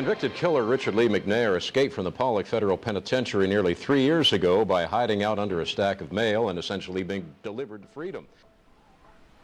Convicted killer Richard Lee McNair escaped from the Pollock Federal Penitentiary nearly 3 years ago by hiding out under a stack of mail and essentially being delivered to freedom.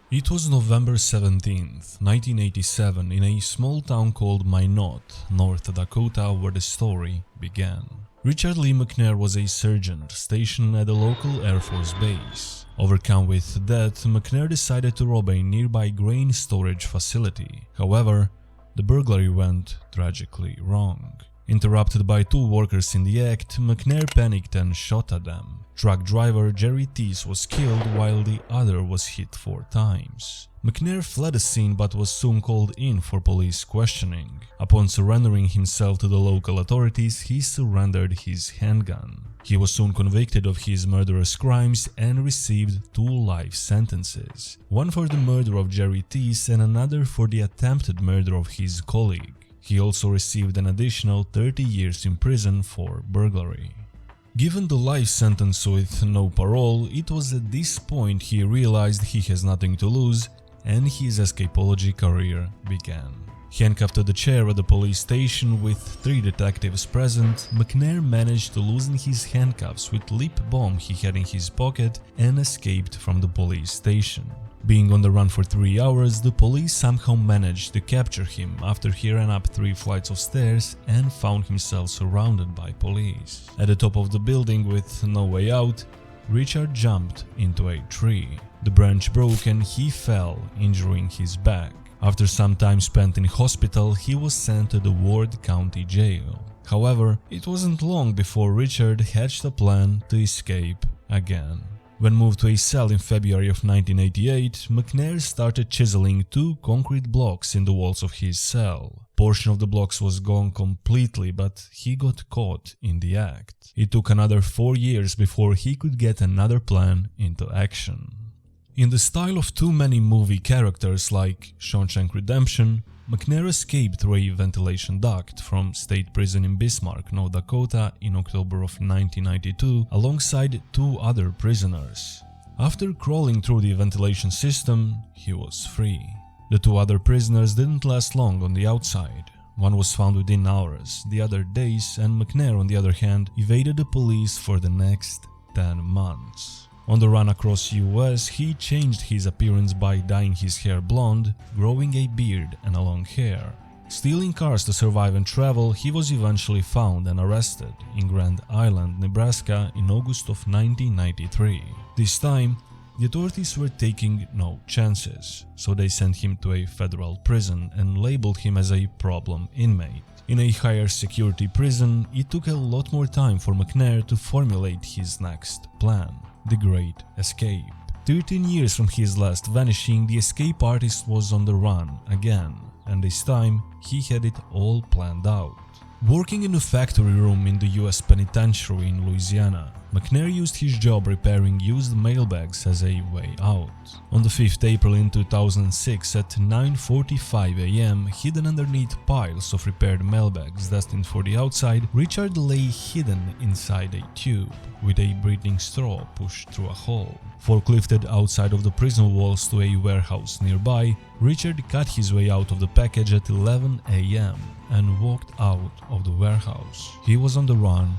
It was November 17th, 1987, in a small town called Minot, North Dakota, where the story began. Richard Lee McNair was a sergeant stationed at a local Air Force base. Overcome with debt, McNair decided to rob a nearby grain storage facility. However, the burglary went tragically wrong. Interrupted by two workers in the act, McNair panicked and shot at them. Truck driver Jerry Thies was killed while the other was hit 4 times. McNair fled the scene but was soon called in for police questioning. Upon surrendering himself to the local authorities, he surrendered his handgun. He was soon convicted of his murderous crimes and received 2 life sentences, one for the murder of Jerry Thies and another for the attempted murder of his colleague. He also received an additional 30 years in prison for burglary. Given the life sentence with no parole, it was at this point he realized he has nothing to lose and his escapology career began. Handcuffed to the chair at the police station with 3 detectives present, McNair managed to loosen his handcuffs with lip balm he had in his pocket and escaped from the police station. Being on the run for 3 hours, the police somehow managed to capture him after he ran up 3 flights of stairs and found himself surrounded by police. At the top of the building with no way out, Richard jumped into a tree. The branch broke and he fell, injuring his back. After some time spent in hospital, he was sent to the Ward County Jail. However, it wasn't long before Richard hatched a plan to escape again. When moved to a cell in February of 1988, McNair started chiseling 2 concrete blocks in the walls of his cell. Portion of the blocks was gone completely, but he got caught in the act. It took another 4 years before he could get another plan into action. In the style of too many movie characters like Shawshank Redemption, McNair escaped through a ventilation duct from state prison in Bismarck, North Dakota in October of 1992 alongside 2 other prisoners. After crawling through the ventilation system, he was free. The 2 other prisoners didn't last long on the outside. One was found within hours, the other days, and McNair, on the other hand, evaded the police for the next 10 months. On the run across US, he changed his appearance by dyeing his hair blonde, growing a beard and a long hair. Stealing cars to survive and travel, he was eventually found and arrested in Grand Island, Nebraska in August of 1993. This time, the authorities were taking no chances, so they sent him to a federal prison and labeled him as a problem inmate. In a higher security prison, it took a lot more time for McNair to formulate his next plan. The Great Escape. 13 years from his last vanishing, the escape artist was on the run again, and this time he had it all planned out. Working in a factory room in the US penitentiary in Louisiana, McNair used his job repairing used mailbags as a way out. On the 5th April in 2006 at 9:45 am, hidden underneath piles of repaired mailbags destined for the outside, Richard lay hidden inside a tube, with a breathing straw pushed through a hole. Forklifted outside of the prison walls to a warehouse nearby, Richard cut his way out of the package at 11 am and walked out of the warehouse. He was on the run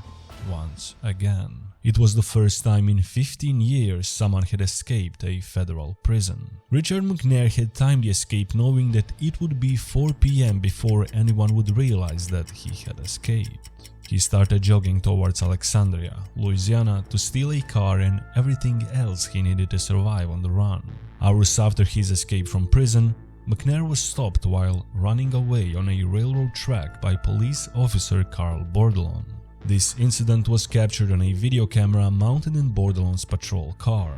once again. It was the first time in 15 years someone had escaped a federal prison. Richard McNair had timed the escape knowing that it would be 4 p.m. before anyone would realize that he had escaped. He started jogging towards Alexandria, Louisiana to steal a car and everything else he needed to survive on the run. Hours after his escape from prison, McNair was stopped while running away on a railroad track by police officer Carl Bordelon. This incident was captured on a video camera mounted in Bordelon's patrol car.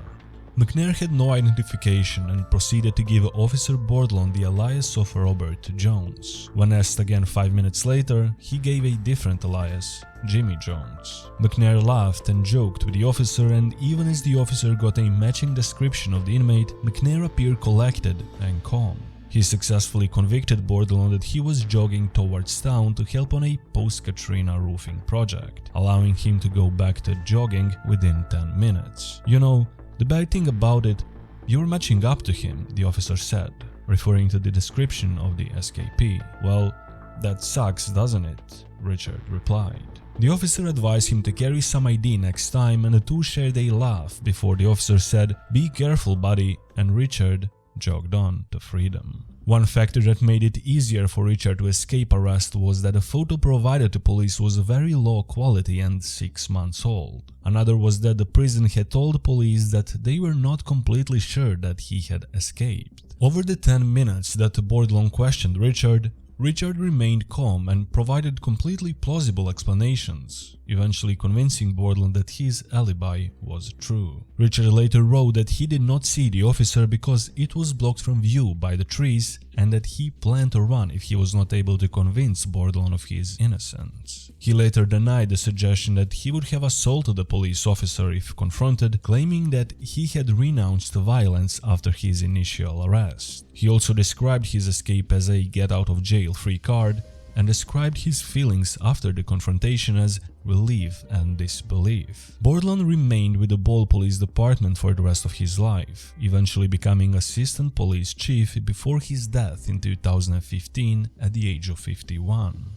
McNair had no identification and proceeded to give Officer Bordelon the alias of Robert Jones. When asked again 5 minutes later, he gave a different alias, Jimmy Jones. McNair laughed and joked with the officer, and even as the officer got a matching description of the inmate, McNair appeared collected and calm. He successfully convicted Bordelon that he was jogging towards town to help on a post-Katrina roofing project, allowing him to go back to jogging within 10 minutes. You know, the bad thing about it, you're matching up to him, the officer said, referring to the description of the escapee. Well, "That sucks, doesn't it?" Richard replied. The officer advised him to carry some ID next time, and the two shared a laugh before the officer said, "Be careful, buddy," and Richard jogged on to freedom. One factor that made it easier for Richard to escape arrest was that the photo provided to police was very low quality and 6 months old. Another was that the prison had told police that they were not completely sure that he had escaped. Over the 10 minutes that Bordelon questioned Richard remained calm and provided completely plausible explanations, eventually convincing Bordelon that his alibi was true. Richard later wrote that he did not see the officer because it was blocked from view by the trees and that he planned to run if he was not able to convince Bordelon of his innocence. He later denied the suggestion that he would have assaulted a police officer if confronted, claiming that he had renounced violence after his initial arrest. He also described his escape as a get-out-of-jail-free card and described his feelings after the confrontation as relief and disbelief. Bordelon remained with the Ball Police Department for the rest of his life, eventually becoming assistant police chief before his death in 2015 at the age of 51.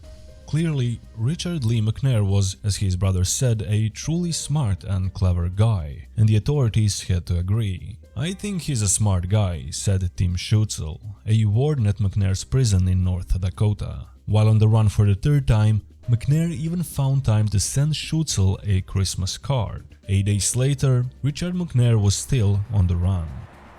Clearly, Richard Lee McNair was, as his brother said, a truly smart and clever guy, and the authorities had to agree. "I think he's a smart guy," said Tim Schutzel, a warden at McNair's prison in North Dakota. While on the run for the third time, McNair even found time to send Schutzel a Christmas card. 8 days later, Richard McNair was still on the run,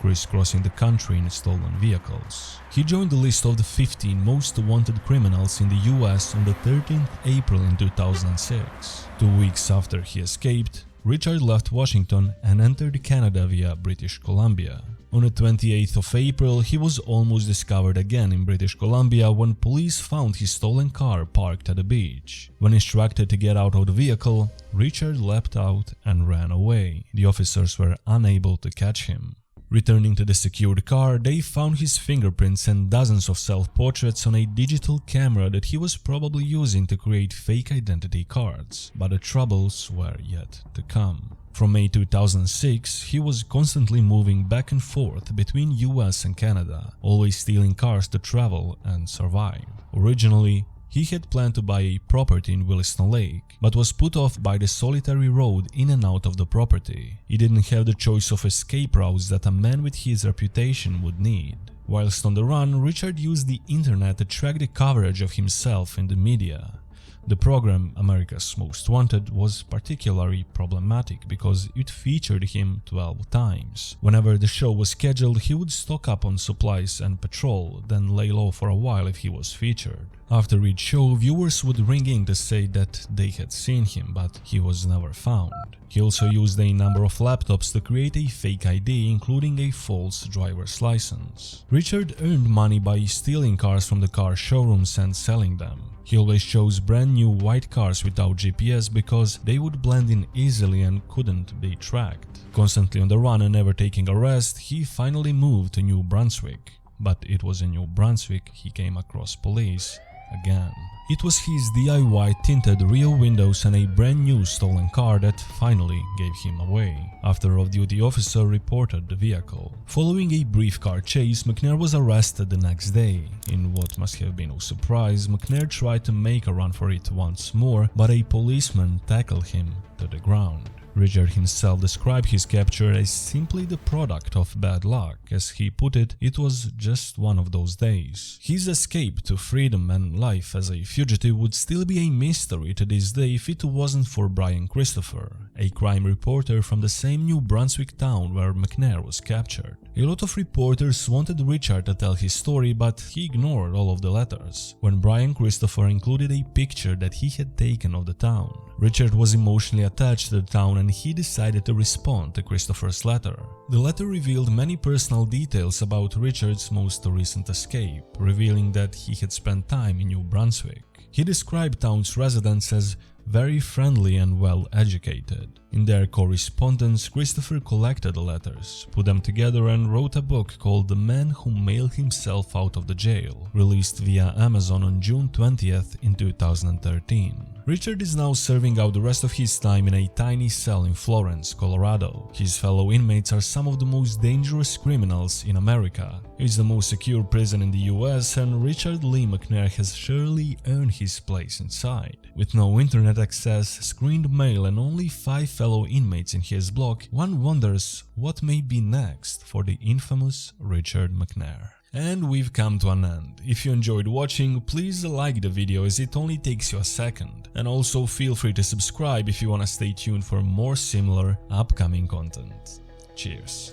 crisscrossing the country in stolen vehicles. He joined the list of the 15 most wanted criminals in the US on the 13th April in 2006. 2 weeks after he escaped, Richard left Washington and entered Canada via British Columbia. On the 28th of April, he was almost discovered again in British Columbia when police found his stolen car parked at the beach. When instructed to get out of the vehicle, Richard leapt out and ran away. The officers were unable to catch him. Returning to the secured car, they found his fingerprints and dozens of self-portraits on a digital camera that he was probably using to create fake identity cards. But the troubles were yet to come. From May 2006, he was constantly moving back and forth between US and Canada, always stealing cars to travel and survive. Originally, he had planned to buy a property in Williston Lake, but was put off by the solitary road in and out of the property. He didn't have the choice of escape routes that a man with his reputation would need. Whilst on the run, Richard used the internet to track the coverage of himself in the media. The program, America's Most Wanted, was particularly problematic because it featured him 12 times. Whenever the show was scheduled, he would stock up on supplies and patrol, then lay low for a while if he was featured. After each show, viewers would ring in to say that they had seen him, but he was never found. He also used a number of laptops to create a fake ID, including a false driver's license. Richard earned money by stealing cars from the car showrooms and selling them. He always chose brand new white cars without GPS because they would blend in easily and couldn't be tracked. Constantly on the run and never taking a rest, he finally moved to New Brunswick. But it was in New Brunswick he came across police again. It was his DIY tinted rear windows and a brand new stolen car that finally gave him away, after an off-duty officer reported the vehicle. Following a brief car chase, McNair was arrested the next day. In what must have been no surprise, McNair tried to make a run for it once more, but a policeman tackled him to the ground. Richard himself described his capture as simply the product of bad luck. As he put it, it was just one of those days. His escape to freedom and life as a fugitive would still be a mystery to this day if it wasn't for Brian Christopher, a crime reporter from the same New Brunswick town where McNair was captured. A lot of reporters wanted Richard to tell his story, but he ignored all of the letters. When Brian Christopher included a picture that he had taken of the town, Richard was emotionally attached to the town and he decided to respond to Christopher's letter. The letter revealed many personal details about Richard's most recent escape, revealing that he had spent time in New Brunswick. He described town's residents as very friendly and well educated. In their correspondence, Christopher collected the letters, put them together and wrote a book called The Man Who Mailed Himself Out of the Jail, released via Amazon on June 20th in 2013. Richard is now serving out the rest of his time in a tiny cell in Florence, Colorado. His fellow inmates are some of the most dangerous criminals in America. It's the most secure prison in the US, and Richard Lee McNair has surely earned his place inside. With no internet access, screened mail, and only 5 fellow inmates in his block, one wonders what may be next for the infamous Richard McNair. And we've come to an end. If you enjoyed watching, please like the video as it only takes you a second. And also feel free to subscribe if you wanna stay tuned for more similar upcoming content. Cheers.